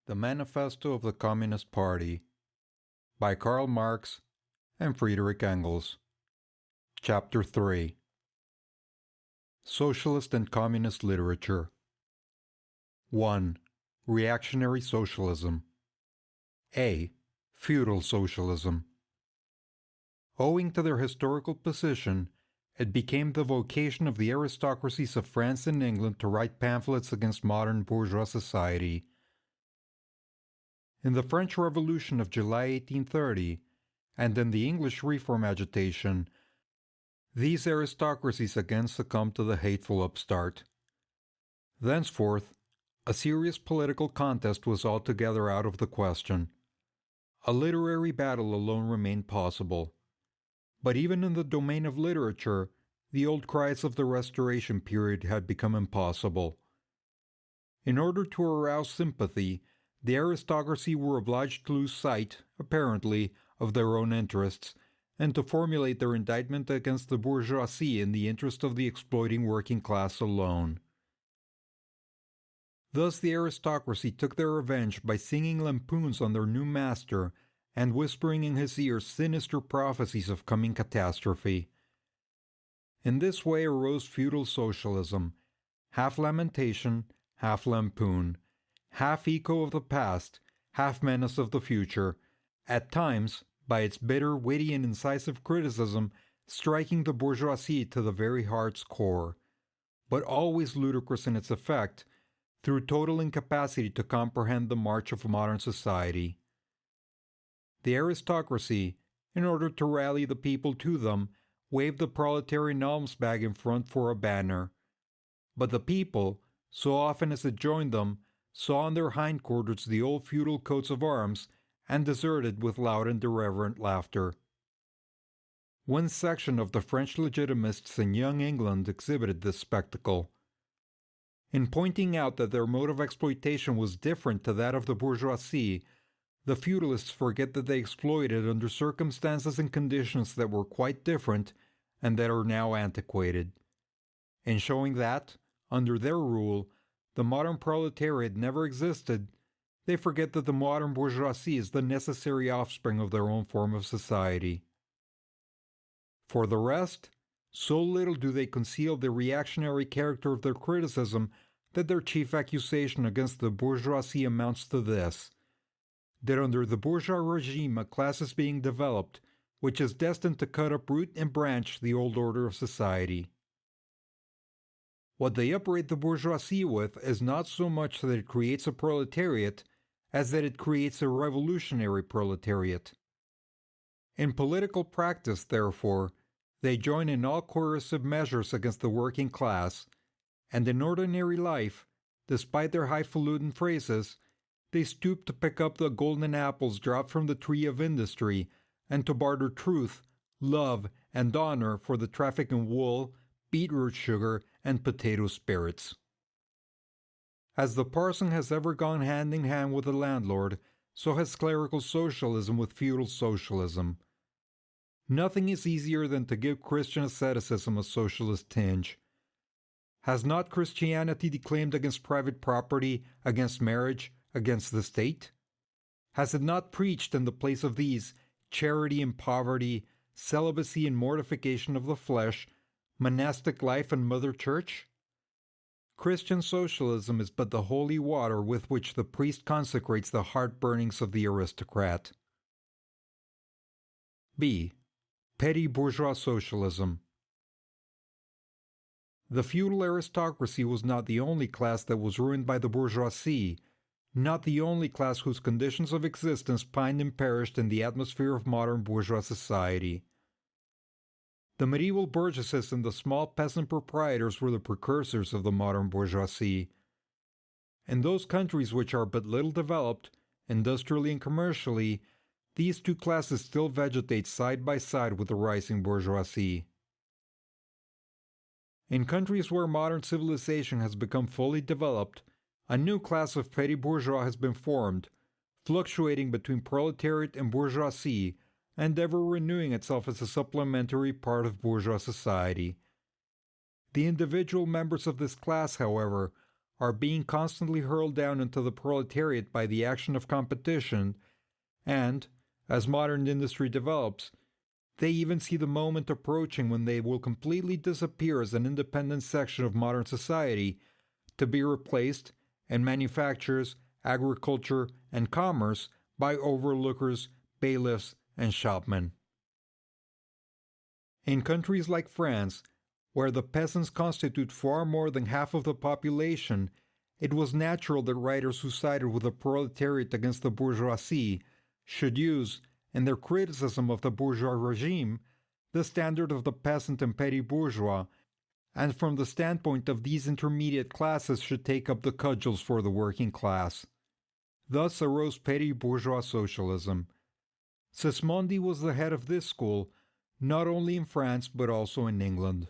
The Manifesto of the Communist Party by Karl Marx and Friedrich Engels. Chapter 3. Socialist and Communist Literature. 1. Reactionary Socialism. A. Feudal Socialism. Owing to their historical position, it became the vocation of the aristocracies of France and England to write pamphlets against modern bourgeois society. In the French Revolution of July 1830, and in the English Reform agitation, these aristocracies again succumbed to the hateful upstart. Thenceforth, a serious political contest was altogether out of the question. A literary battle alone remained possible. But even in the domain of literature, the old cries of the Restoration period had become impossible. In order to arouse sympathy, the aristocracy were obliged to lose sight, apparently, of their own interests, and to formulate their indictment against the bourgeoisie in the interest of the exploiting working class alone. Thus the aristocracy took their revenge by singing lampoons on their new master and whispering in his ear sinister prophecies of coming catastrophe. In this way arose feudal socialism, half lamentation, half lampoon, half echo of the past, half menace of the future, at times, by its bitter, witty, and incisive criticism, striking the bourgeoisie to the very heart's core, but always ludicrous in its effect, through total incapacity to comprehend the march of modern society. The aristocracy, in order to rally the people to them, waved the proletarian alms bag in front for a banner. But the people, so often as it joined them, saw on their hindquarters the old feudal coats of arms and deserted with loud and irreverent laughter. One section of the French Legitimists in Young England exhibited this spectacle. In pointing out that their mode of exploitation was different to that of the bourgeoisie, the feudalists forget that they exploited under circumstances and conditions that were quite different and that are now antiquated. In showing that, under their rule, the modern proletariat never existed, they forget that the modern bourgeoisie is the necessary offspring of their own form of society. For the rest, so little do they conceal the reactionary character of their criticism that their chief accusation against the bourgeoisie amounts to this: that under the bourgeois regime a class is being developed which is destined to cut up root and branch the old order of society. What they upbraid the bourgeoisie with is not so much that it creates a proletariat as that it creates a revolutionary proletariat. In political practice, therefore, they join in all coercive measures against the working class, and in ordinary life, despite their highfalutin phrases, they stoop to pick up the golden apples dropped from the tree of industry and to barter truth, love, and honor for the traffic in wool, beetroot sugar, and potato spirits. As the parson has ever gone hand in hand with the landlord, so has clerical socialism with feudal socialism. Nothing is easier than to give Christian asceticism a socialist tinge. Has not Christianity declaimed against private property, against marriage, against the state? Has it not preached in the place of these charity and poverty, celibacy and mortification of the flesh, monastic life and mother church? Christian socialism is but the holy water with which the priest consecrates the heart-burnings of the aristocrat. B. Petty bourgeois socialism. The feudal aristocracy was not the only class that was ruined by the bourgeoisie, not the only class whose conditions of existence pined and perished in the atmosphere of modern bourgeois society. The medieval burgesses and the small peasant proprietors were the precursors of the modern bourgeoisie. In those countries which are but little developed, industrially and commercially, these two classes still vegetate side by side with the rising bourgeoisie. In countries where modern civilization has become fully developed, a new class of petty bourgeois has been formed, fluctuating between proletariat and bourgeoisie, and ever renewing itself as a supplementary part of bourgeois society. The individual members of this class, however, are being constantly hurled down into the proletariat by the action of competition, and, as modern industry develops, they even see the moment approaching when they will completely disappear as an independent section of modern society, to be replaced in manufactures, agriculture, and commerce by overlookers, bailiffs, and shopmen. In countries like France, where the peasants constitute far more than half of the population, it was natural that writers who sided with the proletariat against the bourgeoisie should use, in their criticism of the bourgeois regime, the standard of the peasant and petty bourgeois, and from the standpoint of these intermediate classes should take up the cudgels for the working class. Thus arose petty bourgeois socialism. Sismondi was the head of this school, not only in France but also in England.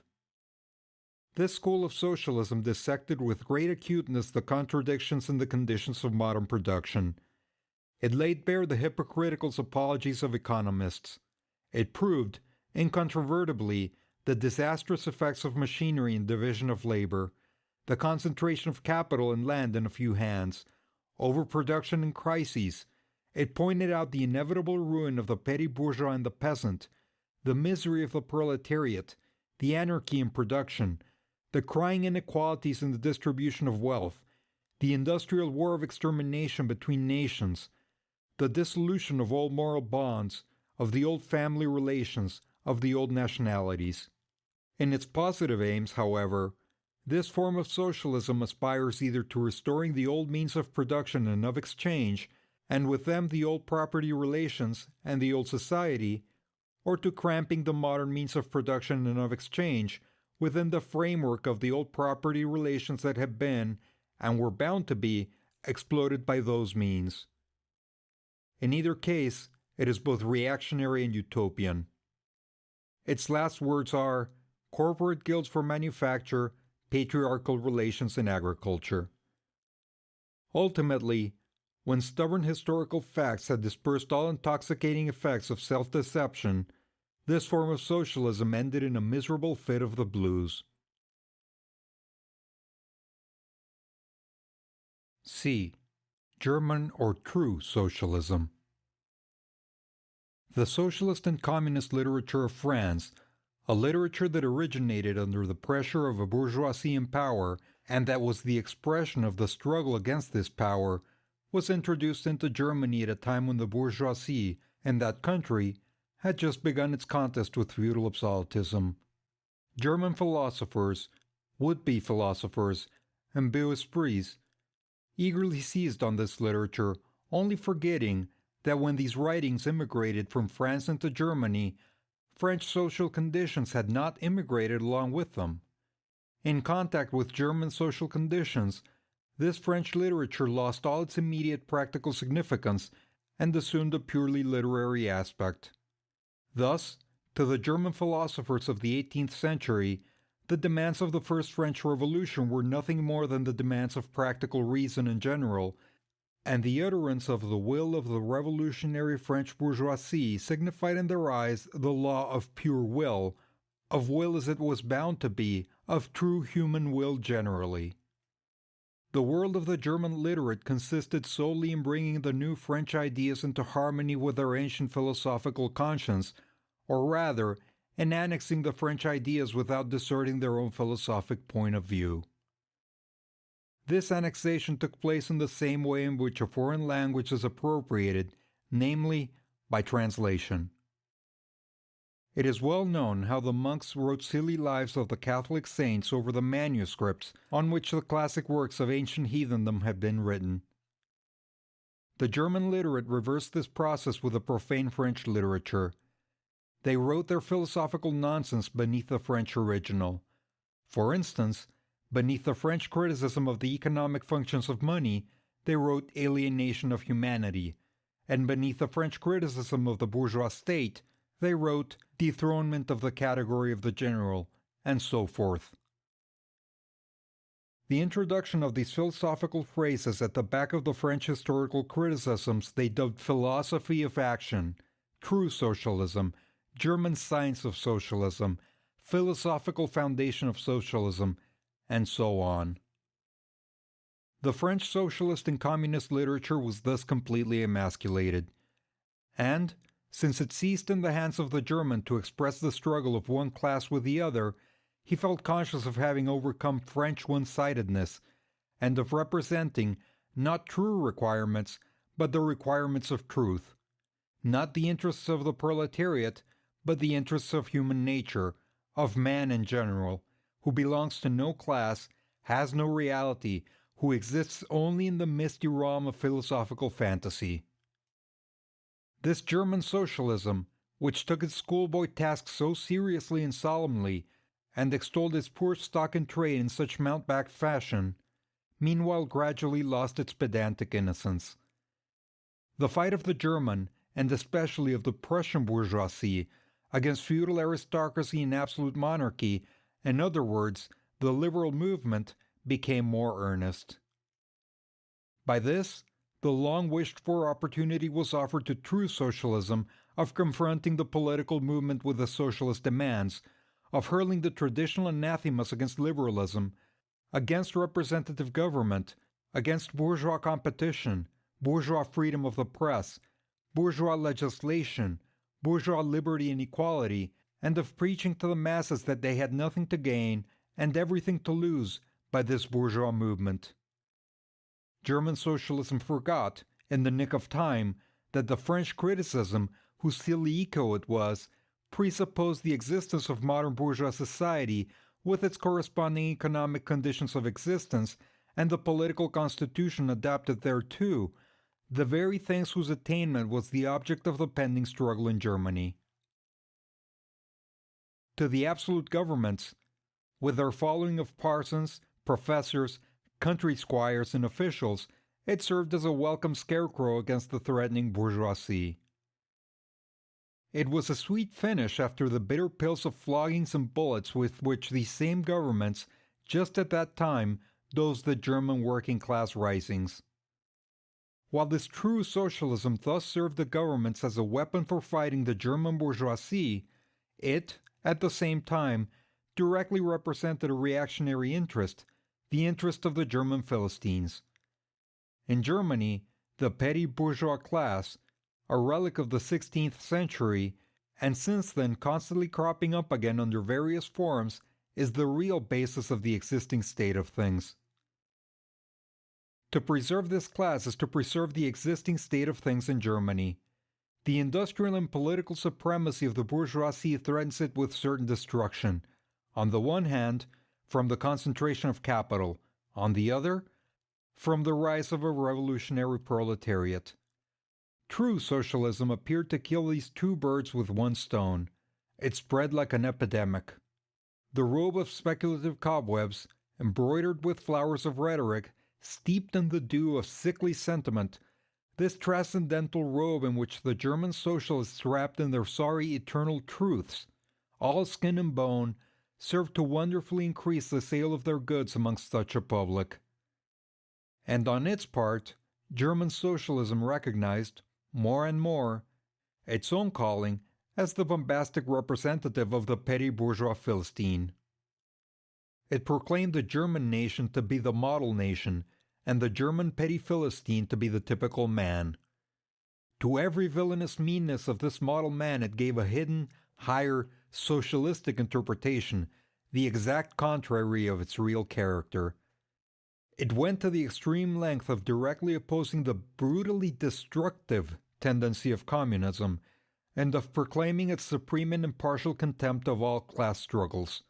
This school of socialism dissected with great acuteness the contradictions in the conditions of modern production. It laid bare the hypocritical apologies of economists. It proved, incontrovertibly, the disastrous effects of machinery and division of labor, the concentration of capital and land in a few hands, overproduction and crises. It pointed out the inevitable ruin of the petty bourgeois and the peasant, the misery of the proletariat, the anarchy in production, the crying inequalities in the distribution of wealth, the industrial war of extermination between nations, the dissolution of old moral bonds, of the old family relations, of the old nationalities. In its positive aims, however, this form of socialism aspires either to restoring the old means of production and of exchange, and with them the old property relations and the old society, or to cramping the modern means of production and of exchange within the framework of the old property relations that have been, and were bound to be, exploited by those means. In either case, it is both reactionary and utopian. Its last words are corporate guilds for manufacture, patriarchal relations in agriculture. Ultimately, when stubborn historical facts had dispersed all intoxicating effects of self-deception, this form of socialism ended in a miserable fit of the blues. C. German or true socialism. The socialist and communist literature of France, a literature that originated under the pressure of a bourgeoisie in power and that was the expression of the struggle against this power, was introduced into Germany at a time when the bourgeoisie in that country had just begun its contest with feudal absolutism. German philosophers, would-be philosophers, and beaux esprits eagerly seized on this literature, only forgetting that when these writings immigrated from France into Germany, French social conditions had not immigrated along with them. In contact with German social conditions, this French literature lost all its immediate practical significance and assumed a purely literary aspect. Thus, to the German philosophers of the 18th century, the demands of the First French Revolution were nothing more than the demands of practical reason in general, and the utterance of the will of the revolutionary French bourgeoisie signified in their eyes the law of pure will, of will as it was bound to be, of true human will generally. The world of the German literate consisted solely in bringing the new French ideas into harmony with their ancient philosophical conscience, or rather, in annexing the French ideas without deserting their own philosophic point of view. This annexation took place in the same way in which a foreign language is appropriated, namely, by translation. It is well known how the monks wrote silly lives of the Catholic saints over the manuscripts on which the classic works of ancient heathendom had been written. The German literate reversed this process with the profane French literature. They wrote their philosophical nonsense beneath the French original. For instance, beneath the French criticism of the economic functions of money, they wrote alienation of humanity, and beneath the French criticism of the bourgeois state, they wrote dethronement of the category of the general, and so forth. The introduction of these philosophical phrases at the back of the French historical criticisms they dubbed philosophy of action, true socialism, German science of socialism, philosophical foundation of socialism, and so on. The French socialist and communist literature was thus completely emasculated. And, since it ceased in the hands of the German to express the struggle of one class with the other, he felt conscious of having overcome French one-sidedness, and of representing not true requirements, but the requirements of truth. Not the interests of the proletariat, but the interests of human nature, of man in general, who belongs to no class, has no reality, who exists only in the misty realm of philosophical fantasy. This German socialism, which took its schoolboy task so seriously and solemnly, and extolled its poor stock in trade in such mountebank fashion, meanwhile gradually lost its pedantic innocence. The fight of the German, and especially of the Prussian bourgeoisie, against feudal aristocracy and absolute monarchy, in other words, the liberal movement, became more earnest. By this, the long-wished-for opportunity was offered to true socialism of confronting the political movement with the socialist demands, of hurling the traditional anathemas against liberalism, against representative government, against bourgeois competition, bourgeois freedom of the press, bourgeois legislation, bourgeois liberty and equality, and of preaching to the masses that they had nothing to gain and everything to lose by this bourgeois movement. German socialism forgot, in the nick of time, that the French criticism, whose silly echo it was, presupposed the existence of modern bourgeois society with its corresponding economic conditions of existence and the political constitution adapted thereto, the very things whose attainment was the object of the pending struggle in Germany. To the absolute governments, with their following of parsons, professors, country squires, and officials, it served as a welcome scarecrow against the threatening bourgeoisie. It was a sweet finish after the bitter pills of floggings and bullets with which these same governments, just at that time, dosed the German working class risings. While this true socialism thus served the governments as a weapon for fighting the German bourgeoisie, it, at the same time, directly represented a reactionary interest, the interest of the German Philistines. In Germany, the petty bourgeois class, a relic of the 16th century, and since then constantly cropping up again under various forms, is the real basis of the existing state of things. To preserve this class is to preserve the existing state of things in Germany. The industrial and political supremacy of the bourgeoisie threatens it with certain destruction, on the one hand, from the concentration of capital, on the other, from the rise of a revolutionary proletariat. True socialism appeared to kill these two birds with one stone. It spread like an epidemic. The robe of speculative cobwebs, embroidered with flowers of rhetoric, steeped in the dew of sickly sentiment, this transcendental robe in which the German socialists wrapped in their sorry eternal truths, all skin and bone, served to wonderfully increase the sale of their goods amongst such a public. And on its part, German socialism recognized, more and more, its own calling as the bombastic representative of the petty bourgeois Philistine. It proclaimed the German nation to be the model nation, and the German petty Philistine to be the typical man. To every villainous meanness of this model man it gave a hidden, higher, socialistic interpretation, the exact contrary of its real character. It went to the extreme length of directly opposing the brutally destructive tendency of communism, and of proclaiming its supreme and impartial contempt of all class struggles.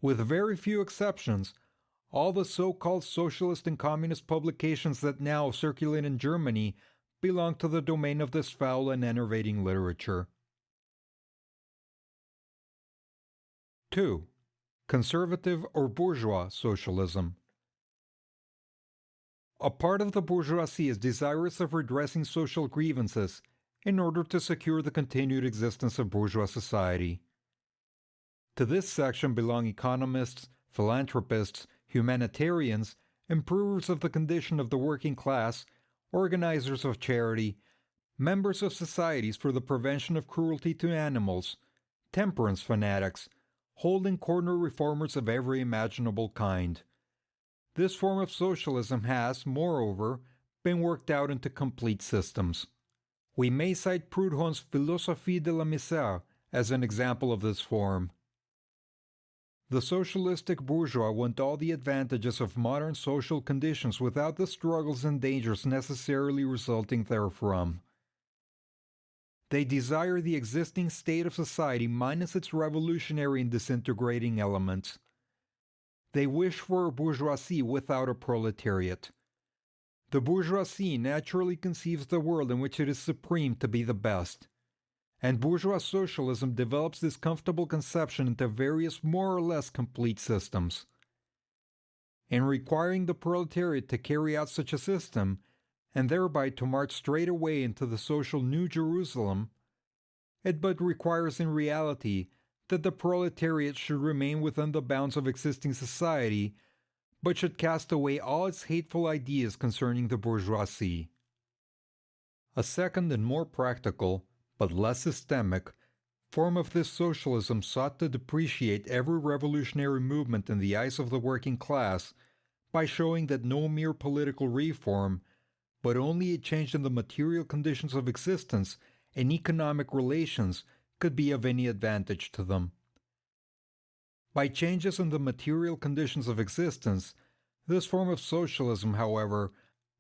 With very few exceptions, all the so-called socialist and communist publications that now circulate in Germany belong to the domain of this foul and enervating literature. 2. Conservative or bourgeois socialism. A part of the bourgeoisie is desirous of redressing social grievances in order to secure the continued existence of bourgeois society. To this section belong economists, philanthropists, humanitarians, improvers of the condition of the working class, organizers of charity, members of societies for the prevention of cruelty to animals, temperance fanatics, holding corner reformers of every imaginable kind. This form of socialism has, moreover, been worked out into complete systems. We may cite Proudhon's Philosophie de la Misère as an example of this form. The socialistic bourgeois want all the advantages of modern social conditions without the struggles and dangers necessarily resulting therefrom. They desire the existing state of society minus its revolutionary and disintegrating elements. They wish for a bourgeoisie without a proletariat. The bourgeoisie naturally conceives the world in which it is supreme to be the best, and bourgeois socialism develops this comfortable conception into various more or less complete systems. In requiring the proletariat to carry out such a system, and thereby to march straight away into the social New Jerusalem, it but requires in reality that the proletariat should remain within the bounds of existing society, but should cast away all its hateful ideas concerning the bourgeoisie. A second and more practical, but less systemic, form of this socialism sought to depreciate every revolutionary movement in the eyes of the working class by showing that no mere political reform, but only a change in the material conditions of existence and economic relations could be of any advantage to them. By changes in the material conditions of existence, this form of socialism, however,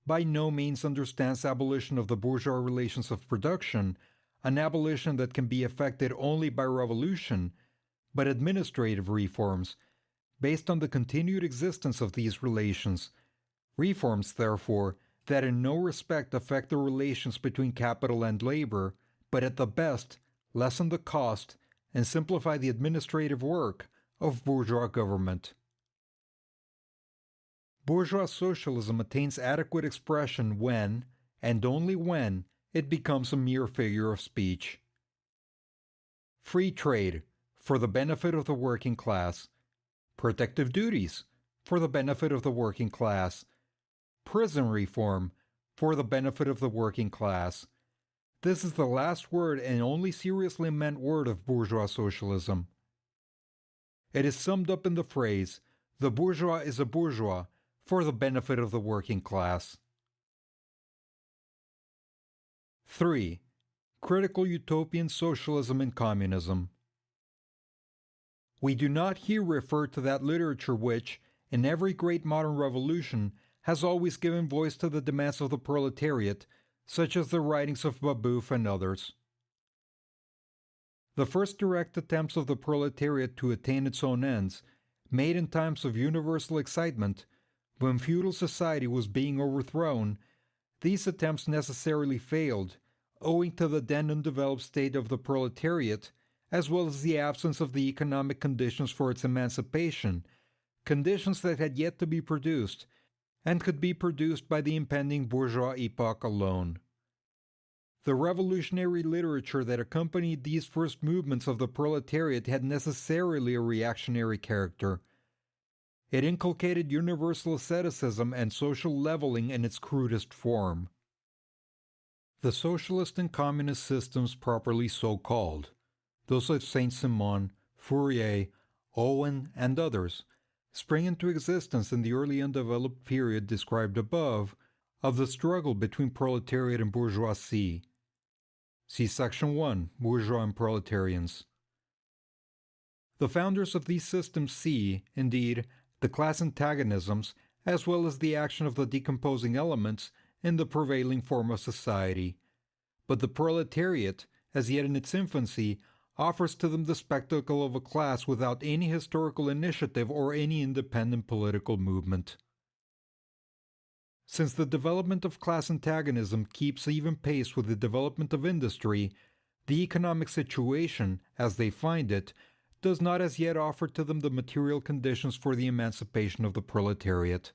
by no means understands abolition of the bourgeois relations of production, an abolition that can be effected only by revolution, but administrative reforms, based on the continued existence of these relations. Reforms, therefore, that in no respect affect the relations between capital and labor, but at the best lessen the cost and simplify the administrative work of bourgeois government. Bourgeois socialism attains adequate expression when, and only when, it becomes a mere figure of speech. Free trade, for the benefit of the working class. Protective duties, for the benefit of the working class. Prison reform, for the benefit of the working class. This is the last word and only seriously meant word of bourgeois socialism. It is summed up in the phrase, "The bourgeois is a bourgeois, for the benefit of the working class." 3. Critical utopian socialism and communism. We do not here refer to that literature which, in every great modern revolution, has always given voice to the demands of the proletariat, such as the writings of Babeuf and others. The first direct attempts of the proletariat to attain its own ends, made in times of universal excitement, when feudal society was being overthrown, these attempts necessarily failed, owing to the then undeveloped state of the proletariat, as well as the absence of the economic conditions for its emancipation, conditions that had yet to be produced, and could be produced by the impending bourgeois epoch alone. The revolutionary literature that accompanied these first movements of the proletariat had necessarily a reactionary character. It inculcated universal asceticism and social leveling in its crudest form. The socialist and communist systems properly so called, those of Saint-Simon, Fourier, Owen, and others, spring into existence in the early undeveloped period described above of the struggle between proletariat and bourgeoisie. See Section 1, Bourgeois and Proletarians. The founders of these systems see, indeed, the class antagonisms as well as the action of the decomposing elements in the prevailing form of society. But the proletariat, as yet in its infancy, offers to them the spectacle of a class without any historical initiative or any independent political movement. Since the development of class antagonism keeps even pace with the development of industry, the economic situation, as they find it, does not as yet offer to them the material conditions for the emancipation of the proletariat.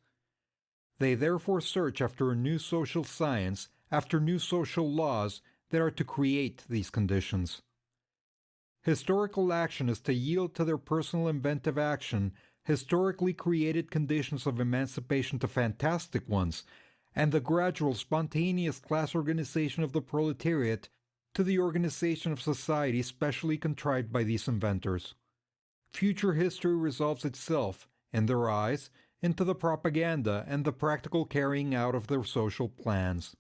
They therefore search after a new social science, after new social laws that are to create these conditions. Historical action is to yield to their personal inventive action historically created conditions of emancipation to fantastic ones, and the gradual spontaneous class organization of the proletariat to the organization of society specially contrived by these inventors. Future history resolves itself, in their eyes, into the propaganda and the practical carrying out of their social plans.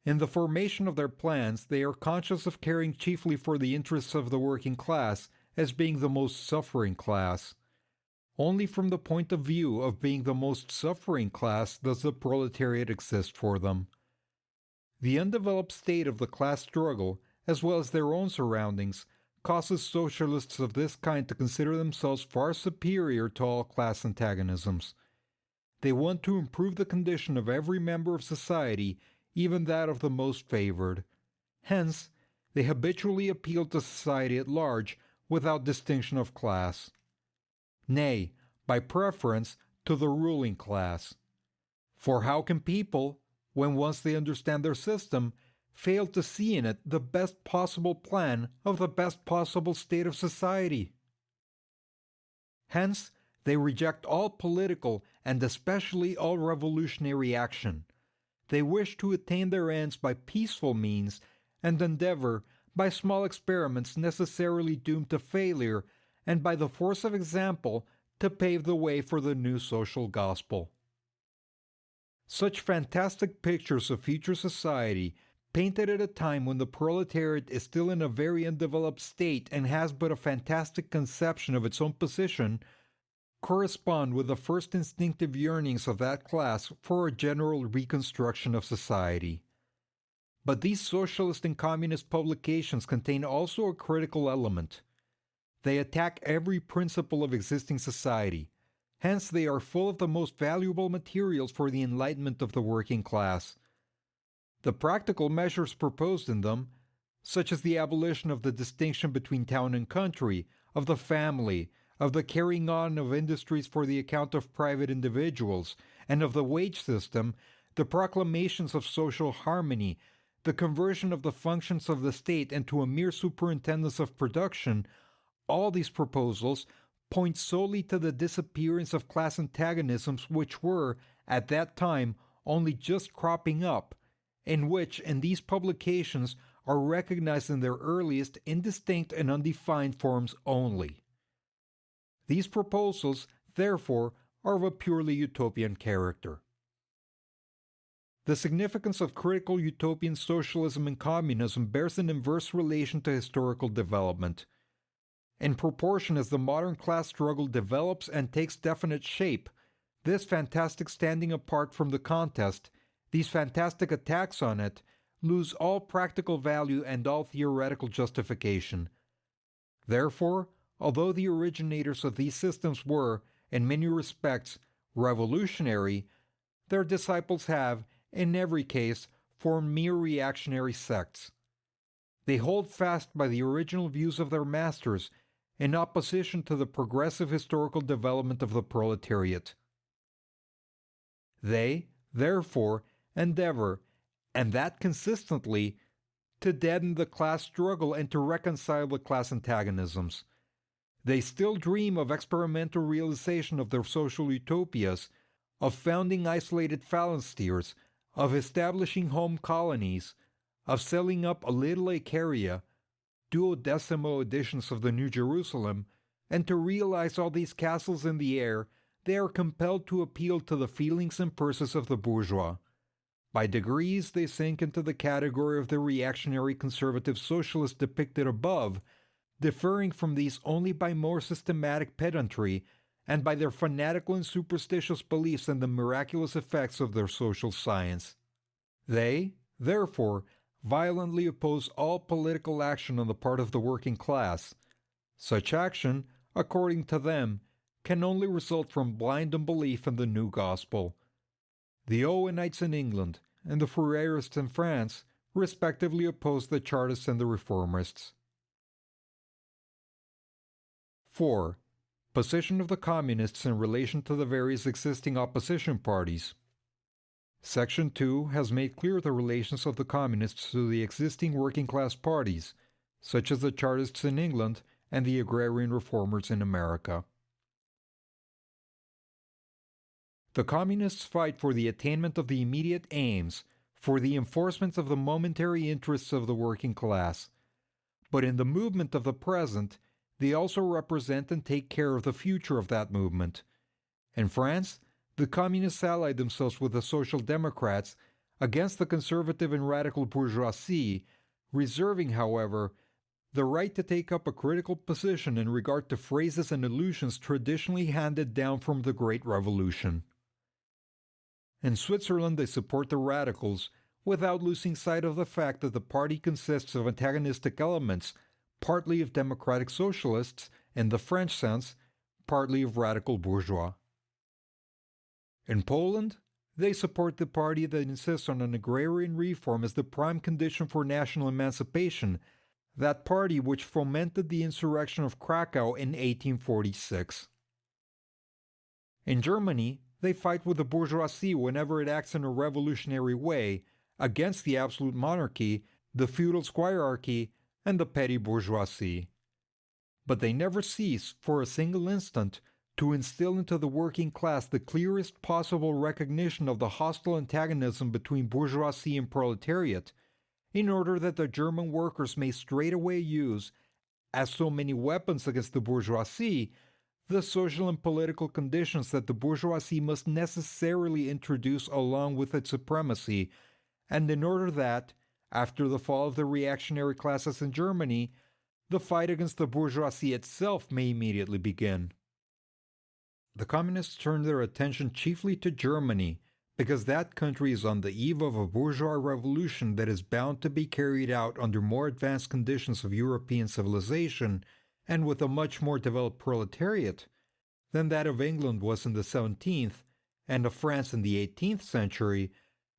In the formation of their plans, they are conscious of caring chiefly for the interests of the working class as being the most suffering class. Only from the point of view of being the most suffering class does the proletariat exist for them. The undeveloped state of the class struggle, as well as their own surroundings, causes socialists of this kind to consider themselves far superior to all class antagonisms. They want to improve the condition of every member of society, even that of the most favored. Hence, they habitually appeal to society at large without distinction of class. Nay, by preference, to the ruling class. For how can people, when once they understand their system, fail to see in it the best possible plan of the best possible state of society? Hence, they reject all political and especially all revolutionary action. They wish to attain their ends by peaceful means and endeavor, by small experiments necessarily doomed to failure, and by the force of example, to pave the way for the new social gospel. Such fantastic pictures of future society, painted at a time when the proletariat is still in a very undeveloped state and has but a fantastic conception of its own position, correspond with the first instinctive yearnings of that class for a general reconstruction of society. But these socialist and communist publications contain also a critical element. They attack every principle of existing society. Hence, they are full of the most valuable materials for the enlightenment of the working class. The practical measures proposed in them, such as the abolition of the distinction between town and country, of the family, of the carrying on of industries for the account of private individuals, and of the wage system, the proclamations of social harmony, the conversion of the functions of the state into a mere superintendence of production, all these proposals point solely to the disappearance of class antagonisms which were, at that time, only just cropping up, and which, in these publications, are recognized in their earliest, indistinct and undefined forms only. These proposals, therefore, are of a purely utopian character. The significance of critical utopian socialism and communism bears an inverse relation to historical development. In proportion as the modern class struggle develops and takes definite shape, this fantastic standing apart from the contest, these fantastic attacks on it, lose all practical value and all theoretical justification. Therefore, although the originators of these systems were, in many respects, revolutionary, their disciples have, in every case, formed mere reactionary sects. They hold fast by the original views of their masters, in opposition to the progressive historical development of the proletariat. They, therefore, endeavor, and that consistently, to deaden the class struggle and to reconcile the class antagonisms. They still dream of experimental realization of their social utopias, of founding isolated phalansteres, of establishing home colonies, of selling up a little Icaria, 12º editions of the New Jerusalem, and to realize all these castles in the air, they are compelled to appeal to the feelings and purses of the bourgeois. By degrees they sink into the category of the reactionary conservative socialists depicted above, differing from these only by more systematic pedantry and by their fanatical and superstitious beliefs in the miraculous effects of their social science. They, therefore, violently oppose all political action on the part of the working class. Such action, according to them, can only result from blind unbelief in the new gospel. The Owenites in England and the Fourierists in France respectively opposed the Chartists and the Reformists. 4. Position of the Communists in relation to the various existing opposition parties. Section 2 has made clear the relations of the Communists to the existing working-class parties, such as the Chartists in England and the Agrarian Reformers in America. The Communists fight for the attainment of the immediate aims, for the enforcement of the momentary interests of the working class. But in the movement of the present, they also represent and take care of the future of that movement. In France, the communists allied themselves with the Social Democrats against the conservative and radical bourgeoisie, reserving, however, the right to take up a critical position in regard to phrases and allusions traditionally handed down from the Great Revolution. In Switzerland, they support the radicals, without losing sight of the fact that the party consists of antagonistic elements, partly of democratic socialists, in the French sense, partly of radical bourgeois. In Poland, they support the party that insists on an agrarian reform as the prime condition for national emancipation, that party which fomented the insurrection of Krakow in 1846. In Germany, they fight with the bourgeoisie whenever it acts in a revolutionary way, against the absolute monarchy, the feudal squirearchy, and the petty bourgeoisie. But they never cease, for a single instant, to instill into the working class the clearest possible recognition of the hostile antagonism between bourgeoisie and proletariat, in order that the German workers may straightway use, as so many weapons against the bourgeoisie, the social and political conditions that the bourgeoisie must necessarily introduce along with its supremacy, and in order that, after the fall of the reactionary classes in Germany, the fight against the bourgeoisie itself may immediately begin. The communists turn their attention chiefly to Germany, because that country is on the eve of a bourgeois revolution that is bound to be carried out under more advanced conditions of European civilization and with a much more developed proletariat than that of England was in the 17th and of France in the 18th century,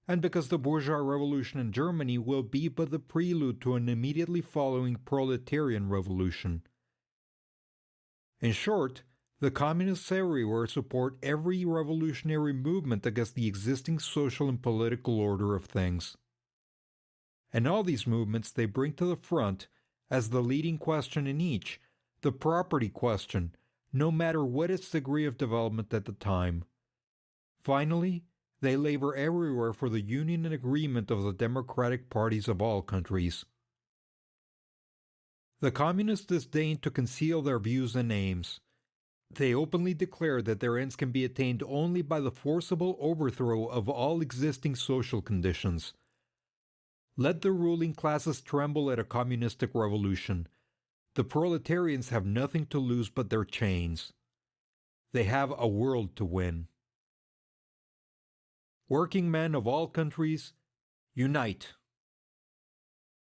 and because the bourgeois revolution in Germany will be but the prelude to an immediately following proletarian revolution. In short, the communists everywhere support every revolutionary movement against the existing social and political order of things. And all these movements they bring to the front as the leading question in each, the property question, no matter what its degree of development at the time. Finally, they labor everywhere for the union and agreement of the democratic parties of all countries. The communists disdain to conceal their views and aims. They openly declare that their ends can be attained only by the forcible overthrow of all existing social conditions. Let the ruling classes tremble at a communistic revolution. The proletarians have nothing to lose but their chains. They have a world to win. Working men of all countries, unite!